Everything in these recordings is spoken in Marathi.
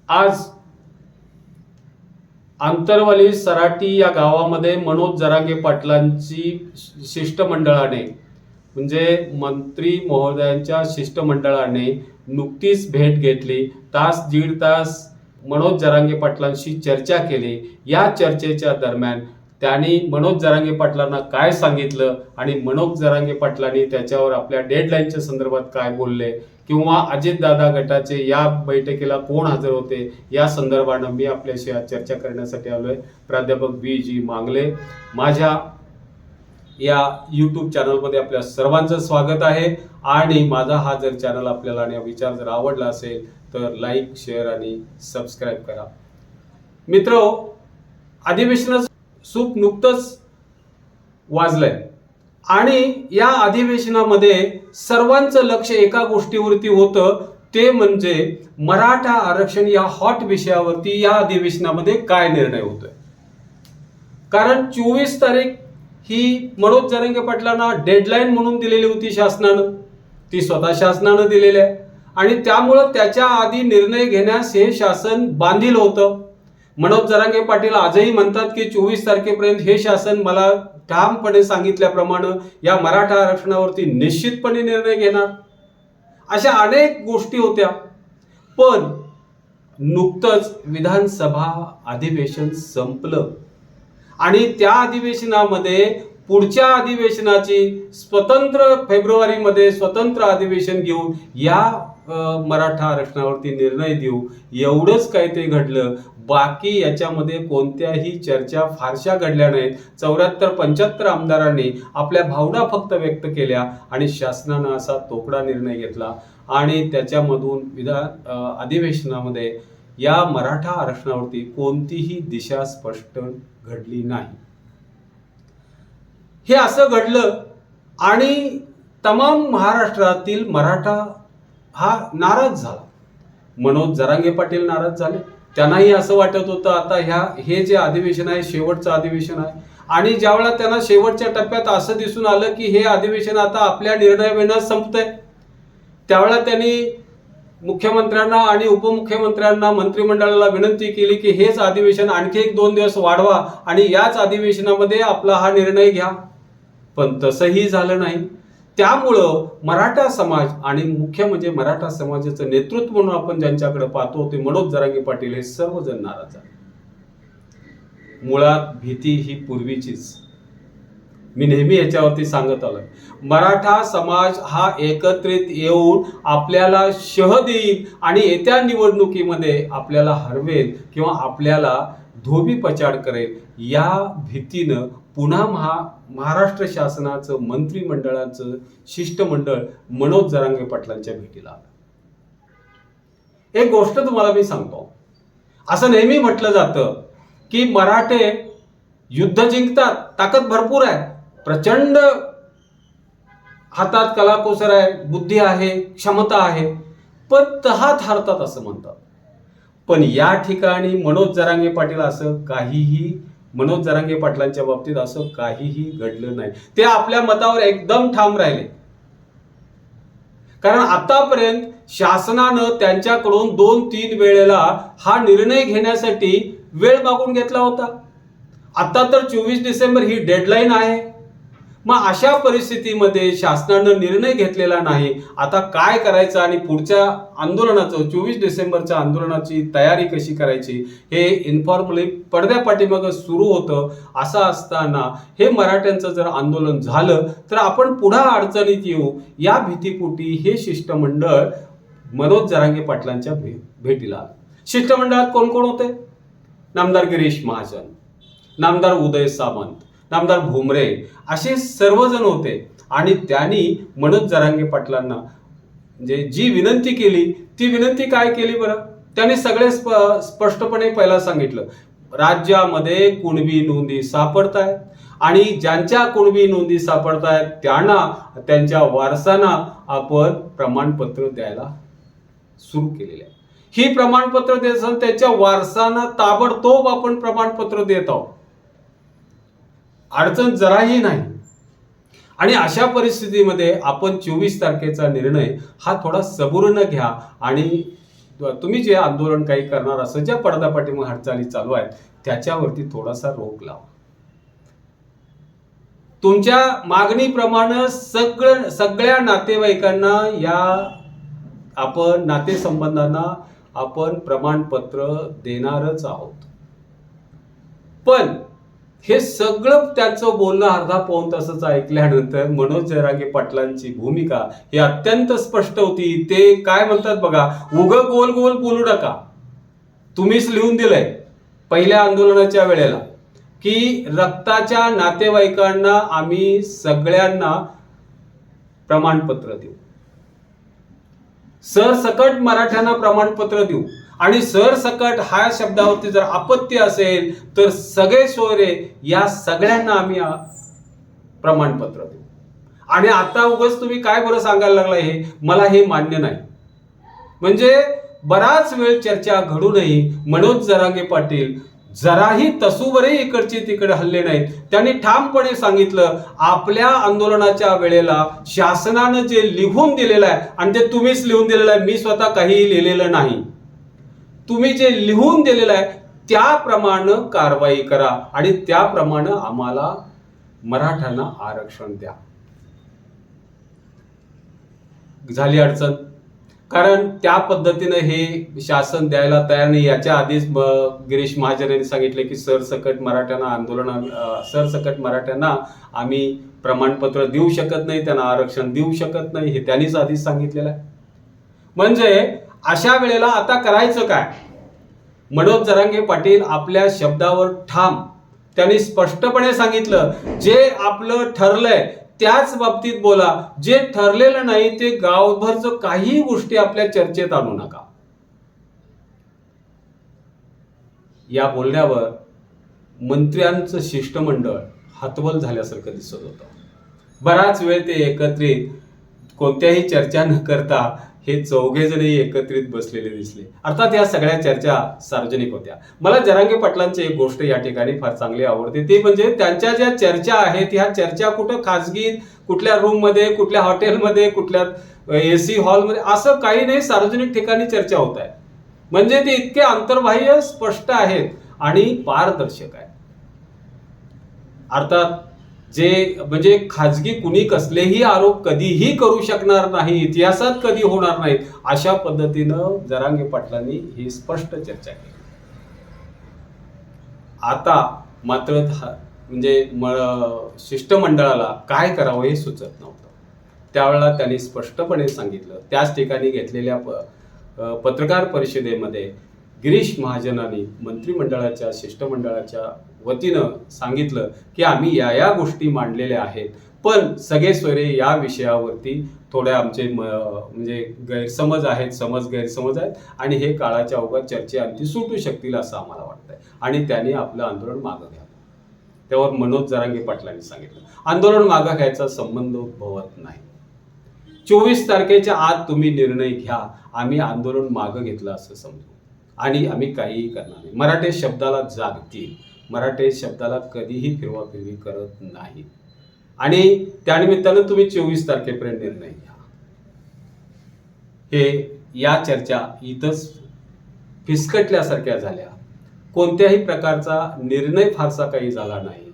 आज आंतरवाली सराटी या गावामध्ये मनोज जरांगे पाटलांची शिष्टमंडळाने म्हणजे मंत्री महोदयांच्या शिष्टमंडळाने नुकतीच भेट घेतली. तास दीड तास मनोज जरांगे पाटलांशी चर्चा केली. या चर्चेच्या दरम्यान त्यांनी मनोज जरांगे पाटलांना काय सांगितलं आणि मनोज जरांगे पाटलांनी त्याच्यावर आपल्या डेडलाईनच्या संदर्भात काय बोलले किंवा अजितदादा गटाचे या बैठकीला कोण हजर होते या संदर्भानं मी आपल्याशी आज चर्चा करण्यासाठी आलोय. प्राध्यापक बी मांगले, माझ्या या यूट्यूब चॅनलमध्ये आपल्या सर्वांचं स्वागत आहे. आणि माझा हा जर चॅनल आपल्याला आणि विचार जर आवडला असेल तर लाईक, शेअर आणि सबस्क्राईब करा. मित्र, अधिवेशनाचं सूप नुकतंच वाजलंय आणि या अधिवेशनामध्ये सर्वांचं लक्ष एका गोष्टीवरती होतं, ते म्हणजे मराठा आरक्षण या हॉट विषयावरती या अधिवेशनामध्ये काय निर्णय होतोय. कारण 24 तारीख ही मनोज जरांगे पाटलांना डेडलाईन म्हणून दिलेली होती शासनानं, ती स्वतः शासनानं दिलेली आहे आणि त्यामुळं त्याच्या आधी निर्णय घेण्यास हे शासन बांधील होतं. मनोज जरांगे पाटील आजही म्हणतात की 24 तारखेपर्यंत हे शासन मला ठामपणे सांगितल्याप्रमाणे या मराठा आरक्षणावरती निश्चितपणे निर्णय घेणार. अशा अनेक गोष्टी होत्या. पण नुकतंच विधानसभा अधिवेशन संपलं आणि त्या अधिवेशनामध्ये पुढच्या अधिवेशनाची स्वतंत्र फेब्रुवारीमध्ये स्वतंत्र अधिवेशन घेऊन या मराठा आरक्षणावरती निर्णय देऊ एवढंच काय ते घडलं. बाकी याच्यामध्ये कोणत्याही चर्चा फारशा घडल्या नाहीत. 74-75 आमदारांनी आपल्या भावना फक्त व्यक्त केल्या आणि शासनानं असा तोकडा निर्णय घेतला आणि त्याच्यामधून अधिवेशनामध्ये या मराठा आरक्षणावरती कोणतीही दिशा स्पष्ट घडली नाही. हे असं घडलं आणि तमाम महाराष्ट्रातील मराठा हा नाराज झाला. मनोज जरांगे पाटील नाराज झाले. त्यांनाही असं वाटत होतं आता हे जे अधिवेशन आहे शेवटचं अधिवेशन आहे आणि ज्यावेळेला त्यांना शेवटच्या टप्प्यात असं दिसून आलं की हे अधिवेशन आता आपल्या निर्णयाविना संपतंय, त्यावेळेला त्यांनी मुख्यमंत्र्यांना आणि उपमुख्यमंत्र्यांना मंत्रिमंडळाला विनंती केली की हेच अधिवेशन आणखी 1-2 दिवस वाढवा आणि याच अधिवेशनामध्ये आपला हा निर्णय घ्या. पण तसंही झालं नाही. त्यामुळं मराठा समाज आणि मुख्य म्हणजे मराठा समाजाचं नेतृत्व म्हणून आपण ज्यांच्याकडे पाहतो ते मनोज जरांगे पाटील हे सर्वजण नाराज झाले. मुळात भीती ही पूर्वीचीच. मी नेहमी याच्यावरती सांगत आलोय, मराठा समाज हा एकत्रित येऊन आपल्याला शह देईल आणि येत्या निवडणुकीमध्ये आपल्याला हरवेल किंवा आपल्याला धोबी पछाड करेल या भीतीनं पुन्हा महाराष्ट्र शासनाचं मंत्रिमंडळाचं शिष्टमंडळ मनोज जरांगे पाटलांच्या भेटीला आलं. एक गोष्ट तुम्हाला मी सांगतो, असं नेहमी म्हटलं जातं की मराठे युद्ध जिंकतात, ताकद भरपूर आहे, प्रचंड हातात कलाकुसर आहे, बुद्धी आहे, क्षमता आहे, पण तहात हारतात असं म्हणतात. पण या ठिकाणी मनोज जरांगे पाटलांच्या बाबतीत असं काहीही घडलं नाही. ते आपल्या मतावर एकदम ठाम राहिले. कारण आतापर्यंत शासनानं त्यांच्याकडून 2-3 वेळेला हा निर्णय घेण्यासाठी वेळ मागून घेतला होता. आता तर 24 डिसेंबर ही डेडलाईन आहे. मग अशा परिस्थितीमध्ये शासनानं निर्णय घेतलेला नाही. आता काय करायचं आणि पुढच्या आंदोलनाचं 24 डिसेंबरच्या आंदोलनाची तयारी कशी करायची हे इन्फॉर्मली पडद्यापाठीमागं सुरू होतं. असं असताना हे मराठ्यांचं जर आंदोलन झालं तर आपण पुढे अडचणीत येऊ या भीतीपोटी हे शिष्टमंडळ मनोज जरांगे पाटलांच्या भेटीला आलं. शिष्टमंडळात कोण कोण होते? नामदार गिरीश महाजन, नामदार उदय सामंत, नामदार भुमरे असे सर्वजण होते. आणि त्यांनी मनोज जरांगे पाटलांना म्हणजे जी विनंती केली ती विनंती काय केली बरं? त्यांनी सगळे स्पष्टपणे पहिला सांगितलं, राज्यामध्ये कुणबी नोंदी सापडतायत आणि ज्यांच्या कुणबी नोंदी सापडतायत त्यांना त्यांच्या वारसांना आपण प्रमाणपत्र द्यायला सुरू केलेले आहे. ही प्रमाणपत्र देत असताना त्याच्या वारसांना ताबडतोब आपण प्रमाणपत्र देत आहोत. अडचण जराही नाही. आणि अशा परिस्थितीमध्ये आपण 24 तारखेचा निर्णय हा थोडा सबुरीनं घ्या आणि तुम्ही जे आंदोलन काही करणार असं ज्या पडद्यापाठीमागे हालचाली चालू आहेत त्याच्यावरती थोडासा रोख लावा. तुमच्या मागणीप्रमाणे सगळ्या नातेवाईकांना या आपण नातेसंबंधांना आपण प्रमाणपत्र देणारच आहोत. पण हे सगळं त्यांचं बोलणं अर्धा पाऊण तासाचं ऐकल्यानंतर मनोज जरांगे पाटलांची भूमिका ही अत्यंत स्पष्ट होती. ते काय म्हणतात बघा, उगं गोल गोल बोलू नका. तुम्हीच लिहून दिलंय पहिल्या आंदोलनाच्या वेळेला की रक्ताच्या नातेवाईकांना आम्ही सगळ्यांना प्रमाणपत्र देऊ, सरसकट मराठ्यांना प्रमाणपत्र देऊ, आणि सरसकट हा शब्दावरती जर आपत्ती असेल तर सगळे सोयरे या सगळ्यांना आम्ही प्रमाणपत्र देऊ. आणि आता उगाच तुम्ही काय बरं सांगायला लागला, हे मला हे मान्य नाही. म्हणजे बराच वेळ चर्चा घडूनही मनोज जरांगे पाटील जराही तसूवरही इकडचे तिकडे हल्ले नाहीत. त्यांनी ठामपणे सांगितलं, आपल्या आंदोलनाच्या वेळेला शासनानं जे लिहून दिलेलं आहे, आणि ते तुम्हीच लिहून दिलेलं आहे, मी स्वतः काहीही लिहिलेलं नाही, तुम्ही जे लिहून दिलेलं आहे त्याप्रमाणे कारवाई करा आणि त्याप्रमाणे आम्हाला मराठ्यांना आरक्षण द्या. झाली अडचण, कारण त्या पद्धतीने हे शासन द्यायला तयार नाही. याच्या आधीच गिरीश महाजन यांनी सांगितले की सरसकट मराठ्यांना आम्ही प्रमाणपत्र देऊ शकत नाही, त्यांना आरक्षण देऊ शकत नाही, हे त्यांनीच आधीच सांगितलेलं आहे. म्हणजे अशा वेळेला आता करायचं काय? मनोज जरांगे पाटील आपल्या शब्दावर ठाम, त्यांनी स्पष्टपणे सांगितलं, जे आपलं ठरलंय त्याच बाबतीत बोला, जे ठरलेलं नाही ते गावभरचं काही गोष्टी आपल्या चर्चेत आणू नका. या बोलण्यावर मंत्र्यांचं शिष्टमंडळ हतबल झाल्यासारखं दिसत होतं. बराच वेळ ते एकत्रित कोणत्याही चर्चा न करता हे चौघेजणही एकत्रित बसलेले दिसले. अर्थात या सगळ्या चर्चा सार्वजनिक होत्या. मला जरांगे पाटलांची एक गोष्ट या ठिकाणी फार चांगली आवडते, ती म्हणजे त्यांच्या ज्या चर्चा आहेत ह्या चर्चा कुठं खाजगी कुठल्या रूम मध्ये, कुठल्या हॉटेलमध्ये, कुठल्या AC हॉलमध्ये असं काही नाही, सार्वजनिक ठिकाणी चर्चा होत आहे. म्हणजे ते इतके अंतर्बाह्य, स्पष्ट आहेत आणि पारदर्शक आहेत. अर्थात जे म्हणजे खाजगी कुणी कसलेही आरोप कधीही करू शकणार नाही, इतिहासात कधी होणार नाहीत, अशा पद्धतीनं जरांगे पाटलांनी ही स्पष्ट चर्चा केली. आता मात्र म्हणजे शिष्टमंडळाला काय करावं हे सुचत नव्हतं. त्यावेळेला त्यांनी स्पष्टपणे सांगितलं. त्याच ठिकाणी घेतलेल्या पत्रकार परिषदेमध्ये गिरीश महाजनांनी मंत्रिमंडळाच्या शिष्टमंडळाच्या वतीनं सांगितलं की आम्ही या गोष्टी मांडलेल्या आहेत, पण सगळे सोयरे या विषयावरती थोड्या आमचे म्हणजे गैरसमज आहेत आणि हे काळाच्या ओघात चर्चेअंती सुटू शकतील असं आम्हाला वाटतंय, आणि त्यांनी आपलं आंदोलन मागं घ्यावं. त्यावर मनोज जरांगे पाटलांनी सांगितलं, आंदोलन मागं घ्यायचा संबंध उद्भवत नाही. 24 तारखेच्या आत तुम्ही निर्णय घ्या, आम्ही आंदोलन मागं घेतलं असं समजू आणि आम्ही काहीही करणार नाही. मराठे शब्दाला जागतील, मराठे शब्दाला कधीही फिरवाफिरवी करत नाही, आणि त्यानिमित्तानं तुम्ही 24 तारखेपर्यंत निर्णय घ्या. हे या चर्चा इथंच फिसकटल्यासारख्या झाल्या. कोणत्याही प्रकारचा निर्णय फारसा काही झाला नाही,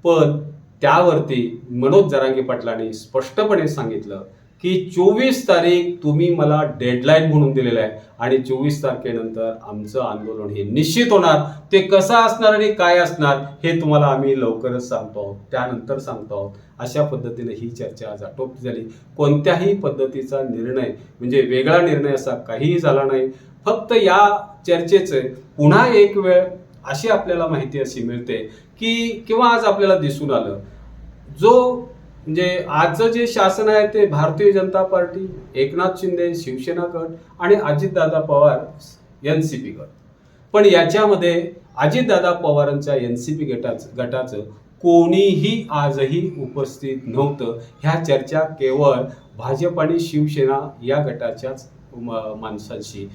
पण त्यावरती मनोज जरांगे पाटलांनी स्पष्टपणे सांगितलं की 24 तारीख तुम्ही मला डेडलाईन म्हणून दिलेलं आहे, आणि 24 तारखेनंतर आमचं आंदोलन हे निश्चित होणार. ते कसं असणार आणि काय असणार हे तुम्हाला आम्ही लवकरच सांगतो आहोत, त्यानंतर सांगतो आहोत. अशा पद्धतीने ही चर्चा आज आटोपली झाली. कोणत्याही पद्धतीचा निर्णय म्हणजे वेगळा निर्णय असा काहीही झाला नाही. फक्त या चर्चेचे पुन्हा एक वेळ अशी आपल्याला माहिती अशी मिळते की किंवा आज आपल्याला दिसून आलं, जो म्हणजे आजचं जे शासन आहे ते भारतीय जनता पार्टी, एकनाथ शिंदे शिवसेना गट आणि अजितदादा पवार NCP गट. पण याच्यामध्ये अजितदादा पवारांच्या NCP गटाचं कोणीही आजही उपस्थित नव्हतं. ह्या चर्चा केवळ भाजप आणि शिवसेना या गटाच्याच माणसांशी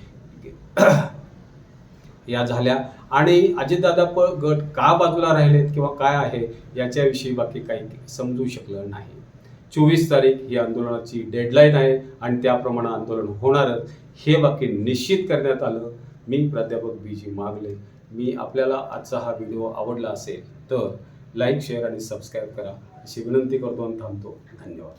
या झाल्या, आणि अजितदादा गट का बाजूला राहिलेत किंवा काय आहे याच्याविषयी बाकी काही समजू शकलं नाही. 24 तारीख ही आंदोलनाची डेडलाईन आहे आणि त्याप्रमाणे आंदोलन होणारच हे वाक्य निश्चित करण्यात आलं. मी प्राध्यापक BG मागले. मी आपल्याला आजचा हा व्हिडिओ आवडला असेल तर लाईक, शेअर आणि सबस्क्राईब करा अशी विनंती करतो आणि थांबतो. धन्यवाद.